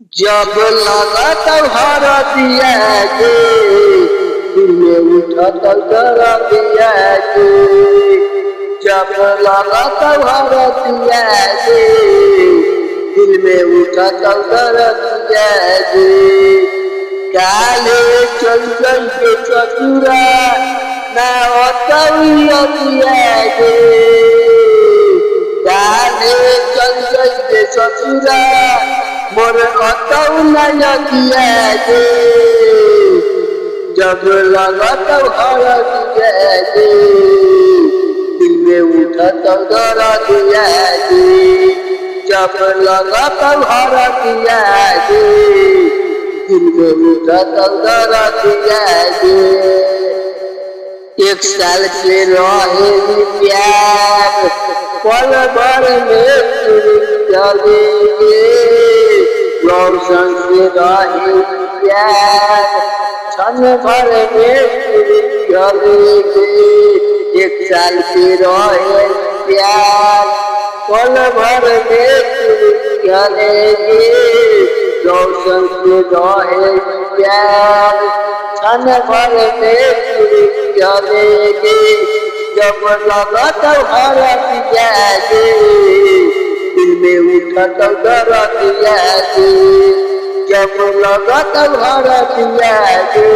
जब लगा तब हरदिया के दिल में उठा तब दर्दिया के। जब लगा तब हरदिया के दिल में उठा तब दर्दिया के। काले चल चल के चतुरा ना अतविया के। काले चल चल के चतुरा मोर अतौ नया के। जब लगा तब हरदिया के दिल में उठा तब दर्दिया के। जब लगा तब हरदिया के दिल में उठा तब दर्दिया के। एक साल से रहे प्यार पल भर में चलेंगे। रोशन से रहे प्यार क्षण भर में चलेंगे। एक साल से रहे प्यार पल भर में चलेंगे। रोशन से रहे प्यार क्षण भर में चलेंगे। जब लगा तब हरदिया के दिल में उठा तब दर्दिया के। जब लगा तब हरदिया के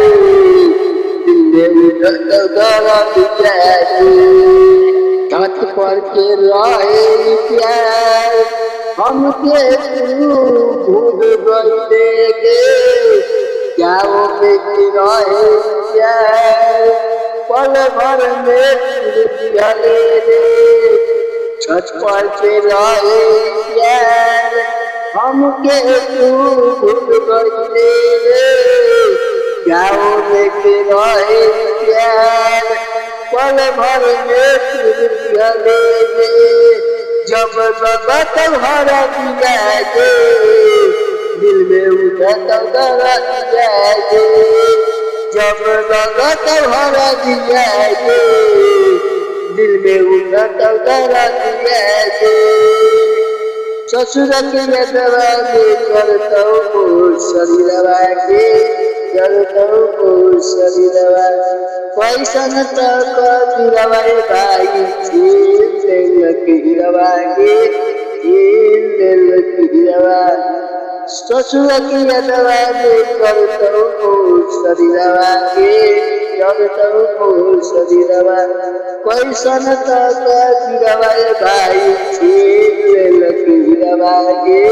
दिल में उठा तब दर्दिया के। छत पर के रहे प्यार हमके तू भूल गईले। क्या वो बेटी रहे प्यार पल भर में चले रे। छत पर के रहे प्यार हमके तू भूल गईले। क्या वो बेटी रहे प्यार पल भर में चले रे। जब लगा तब हरदिया के दिल में उठा तब दर्दिया के। जब लगा तब हरदिया के दिल में उठा तब दर्दिया के। ससुर के यदवा के करता मोर शरीरवा के। करता मोर शरीरवा पैसा न तक गिरवा भाई छीन के गिरवा के। छीन के गिरवा ससुर की यदवा के करता शरीरवा के। करता शरीरवा पैसा न तक गिरवा भाई छीन के गिरवा के।